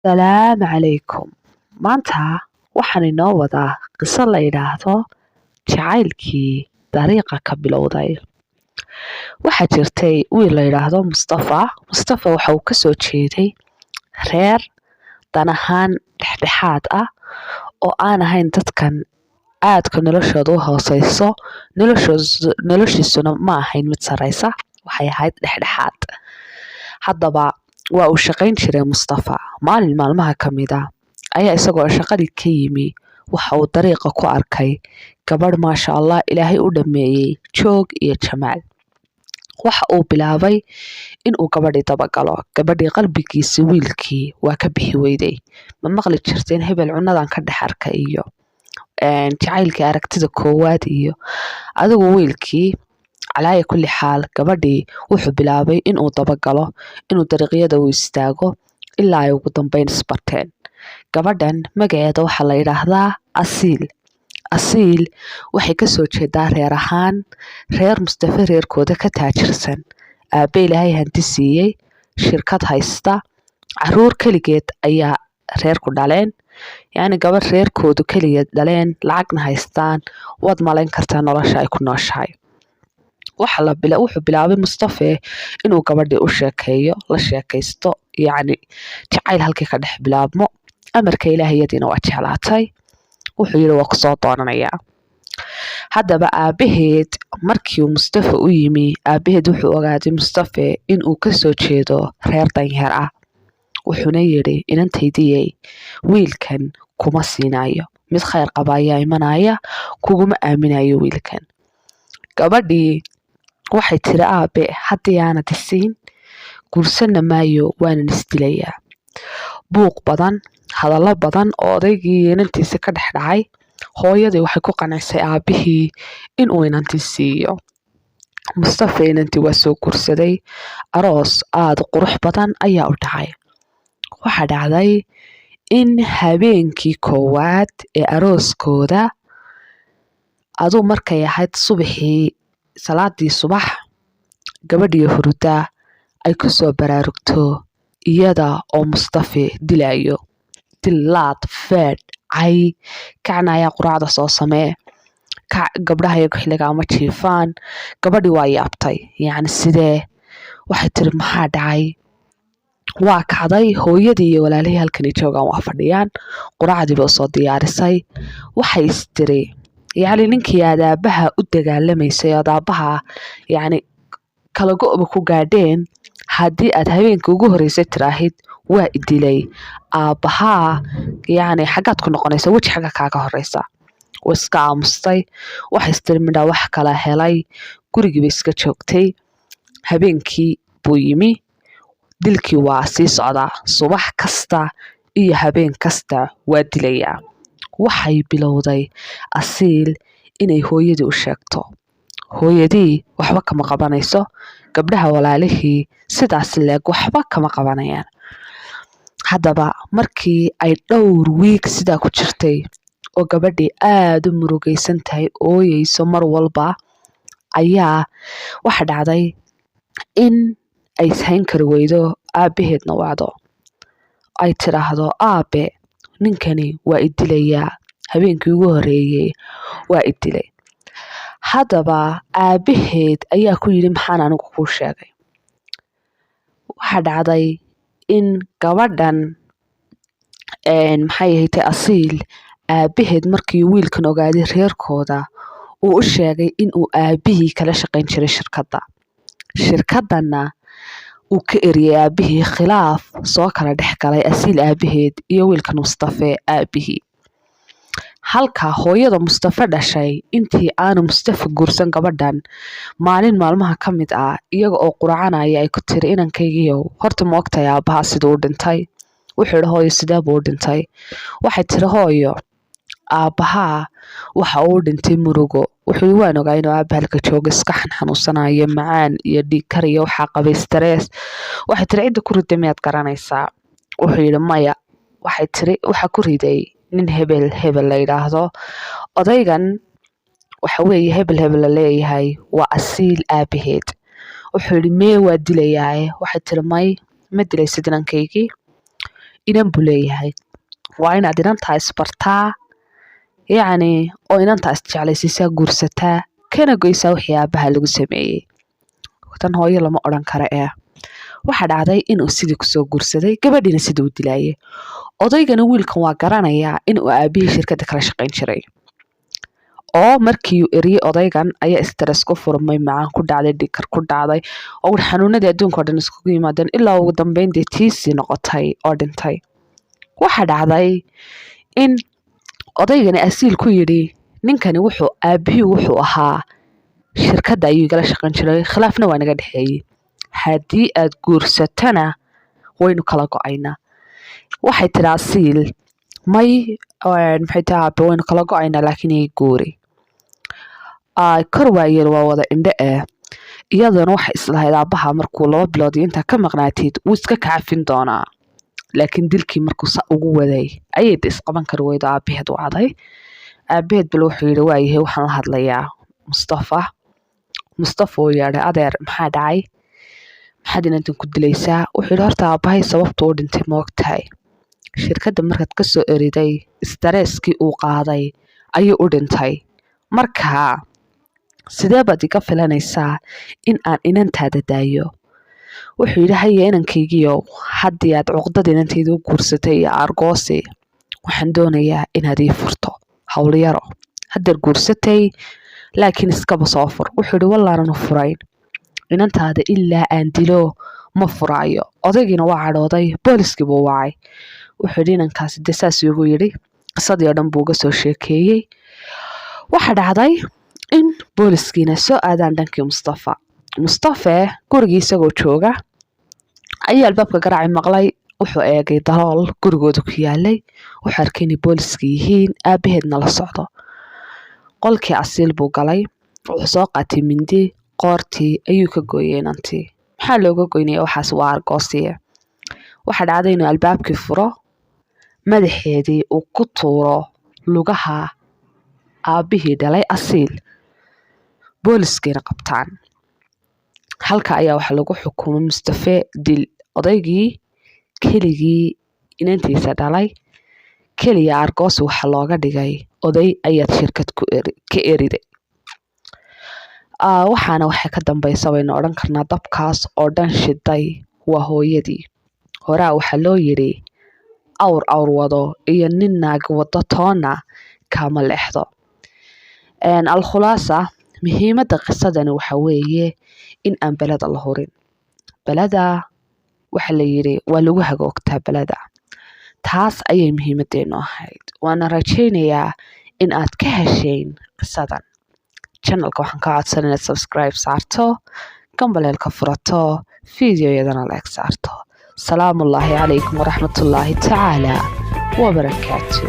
Salaamu calaykum. Maanta waxaan inoo wadaa qiso la yidhaahdo jacaylkii dariiqa ka bilowday. Waxaa jirtay wiil la yidhaahdo Mustafa. Mustafa waxa uu kasoo jeeday reer dan ahaan dhexdhexaad ah oo aan ahayn dadkan aadka noloshooda u hooseyso. Noloshiisuna ma ahayn mid sareysa, waxay ahayd dhexdhexaad. Haddaba waa uu shaqayn jiray Mustafa. Maalin maalmaha ka mid ah ayaa isagoo shaqadii ka yimi waxa uu dariiqa ku arkay gabadh maasha Allah Ilaahay u dhameeyey joog iyo jamaal. Waxa uu bilaabay in uu gabadhii dabagalo. Gabadhii qalbigiisa wiilkii waa ka bixi weyday. Ma maqli jirteen hebel cunadan ka dhex arkay iyo jacaylkii aragtida koowaad iyo adigu wiilkii calaa kulli xaal gabadhii wuxuu bilaabay in uu dabagalo, inuu dariiqyada u istaago ilaa ay ugu dambeyn isbarteen. Gabadhan magaceeda waxaa la yidhaahdaa Asiil. Asiil waxay kasoo jeedaa reer ahaan reer Mustafa reerkooda ka taajirsan. Aabe Ilaahay hanti siiyey, shirkad haysta, caruur keligeed ayaa reerku dhaleen. Yacni gabadh reerkoodu keligeed dhaleen, lacagna haystaan, waad malayn kartaa nolosha ay ku nooshahay. Wuxuu bilaabay Mustafa inuu gabadhii u sheekeeyo, la sheekaysto, yacni jacayl halkii ka dhex bilaabmo. Amarka Ilaahayadiina waa jeclaatay. Wuxuu yidhi waa kusoo doonanayaa. Haddaba aabaheed markii uu Mustafa u yimi, aabaheed wuxuu ogaaday Mustafa inuu kasoo jeedo reer danyeer ah. Wuxuuna yidhi inantaydiyey wiilkan kuma siinayo, mid khayr qaba ayaa imanaya, kuguma aaminayo wiilkan. Gabadhii waxay tiri aabe haddii aanad isiin guursanna maayo, waanan isdilayaa. Buuq badan, hadallo badan oo odaygii iyo inantiisa ka dhex dhacay. Hooyadii waxay ku qancisay aabihii inuu inantii siiyo. Mustafa inantii waa soo guursaday. Aroos aad u qurux badan ayaa u dhacay. Waxaa dhacday in habeenkii koowaad ee arooskooda aduu markay ahayd subaxii salaadii subax, gabadhii hurdaa ay ku soo baraarugto iyada oo Mustafa dilayo. Dilaad feed cay kacnaya quraacda soo samee gabdhaha iyagu xilliga ama jiifaan. Gabadhii waa yaabtay, yacni sidee? Waxay tiri maxaa dhacay? Waa kacday. Hooyadii iyo walaalihii halkani joogaan waa fadhiyaan. Quraacdii bay usoo diyaarisay. Waxay istiri yacni ninkii aad aabaha u dagaalamaysay ood aabaha yacni kala go'ba ku gaadheen, haddii aad habeenkii ugu horreysay tiraahid waa idilay, aabahaa yacni xaggaad ku noqonaysa, weji xagga kaaga horeysa. Way iska aamustay. Waxay istiri midhaa wax kala helay. Gurigii bay iska joogtay. Habeenkii buu yimi. Dilkii waa sii socdaa. Subax kasta iyo habeen kasta waa dilayaa. Waxay bilowday Asiil inay hooyadii u sheegto. Hooyadii waxba kama qabanayso. Gabdhaha walaalihii sidaas leeg waxba kama qabanayaan. Haddaba markii ay dhowr wiig sidaa ku jirtay oo gabadhii aad u murugaysan tahay, ooyeyso mar walba, ayaa waxa dhacday in ay ishayn kari weydo, aabaheedna wacdo. Ay tiraahdo aabe ninkani waa idilayaa, habeenkii ugu horreeyey waa idilay. Haddaba aabaheed ayaa ku yidhi maxaan anigu kuu sheegay? Waxa dhacday in gabadhan maxay ahayd Asiil aabaheed markii wiilkan ogaaday reerkooda uu u sheegay inuu aabihii kala shaqayn jiray shirkadda. Shirkaddanna uu ka eriyay aabihii, khilaaf soo kala dhex galay Asiil aabaheed iyo wiilkan Mustafa aabihii. Halka hooyada Mustafa dhashay intii aanu Mustafa guursan gabadhan, maalin maalmaha ka mid ah iyaga oo quracanaya ay ku tiri inankaygiiyow horta ma ogtahay aabaha siduu u dhintay? Wuxuu yidhi hooyo sidee buu u dhintay? Waxay tiri hooyo aabaha waxa uu dhintay murugo. Wuxuu yidhi waan ogaa inuu aaba halka joogo iska xanuunsanayo, macaan iyo dhiig kar iyo waxaa qabay stress. Waxay tiri cidda ku riday miyaad garanaysaa? Wuxuu yidhi maya. Waxay tiri waxa ku riday nin hebel la yidhaahdo. Odaygan waxa weeye hebel la leeyahay waa Asiil aabaheed. Wuxuu yidhi mee waa dilayaaye. Waxay tiri may ma dilaysid inankaygii. inan buu leeyahay waa inaad inantaa isbartaa yacni oo inantaa isjeclaysiisaa guursataa kana goysaa wixii aabaha lagu sameeyey tan hooyo lama odhan karo waxaa dhacday inuu sidii kusoo guursaday gabadhiina sidii u dilaayay odaygana wiilkan waa garanayaa inuu aabihii shirkadda kala shaqayn jiray oo markii uu eriyey odaygan ayaa stress ku furmay macaan ku dhacday dhikar ku dhacday oo xanuunadii adduunka oo dhan iskugu yimaadeen ilaa ugu dambeyn dee tiisii noqotay oo dhintay waxaa dhacday in odaygani asiil ku yidhi ninkani aabihii wuxuu ahaa shirkadda ayuu igala shaqayn jiray khilaafna waa naga dhexeeyey haddii aad guursatana waynu kala go'aynaa waxay tidhi asiil may maxay tahay aabe waynu kala go'aynaa laakiin ii guuri kor waayeel waa wada indhe iyaduna waxay islahayd aabaha markuu 2 bilood iyo intaa ka maqnaatid wuu iska kacafin doonaa laakiin dilkii markuu ugu waday ayay isqaban kari weydo aabaheed wacday aabaheed bal wuxuu yidhi waayahay waxaan la hadlayaa mustafa oo yeedhay adeer maxaa dhacay maxaad inantan ku dilaysaa wuxuu yidhi horta aabahay sababtu u dhintay ma ogtahay shirkadda markaad ka soo eriday staresskii uu qaaday ayuu u dhintay markaa sidee baad iga filanaysaa in aan inantaada daayo wuxuu yidhi haya inankaygiiow haddii aad cuqdada inantayda u guursatay iyo aargoosi waxaan doonayaa inaad ii furto howlyaro haddeer guursatay laakiin iskaba soo fur wuxuu yidhi wallaanan u furayn inantaada ilaa aan dilo ma furaayo odaygiina waa cadhooday booliskii buu wacay wuxuu yidhi inankaasi dee saas igu yidhi qisadii oo dhan buu uga soo sheekeeyey waxaa dhacday in booliskiina soo aadaan dhankii mustafe gurigii isagoo jooga ayaa albaabka garaaci maqlay wuxuu eegay dalool gurigooda ku yaalay wuxuu arkay inay booliska yihiin aabaheedna la socdo qolkii asiil buu galay wuxuu soo qaatay mindi qoortii ayuu ka gooyey inantii maxaa looga goynaya waxaas waa argoosiye waxaa dhacday inuu albaabkii furo madaxeedii uu ku tuuro lugaha aabihii dhalay asiil booliskiina qabtaan halka ayaa waxaa lagu xukumay mustafe dil odaygii keligii inantiisa dhalay keliya argoos waxa looga dhigay oday ayaad shirkad ka eriday waxaana waxay ka dambaysa waynu odhan karnaa dabkaas oo dhan shiday waa hooyadii horaa waxaa loo yidhi awr wado iyo nin naag wado toona kama leexdo alkhulaasa muhiimadda qisadani waxa weeye in aan belada la hurin belada waxa la yidhi waa lagu hagoogtaa belada taas ayay muhiimaddeenu ahayd waana rajaynayaa in aad ka heshayn qisadan channelka waxaan ka codsan inaad subscribe saarto gambaleelka furato fiidiyoyadana like saarto salaamullaahi calaykum waraxmatullaahi tacaala wabarakaatu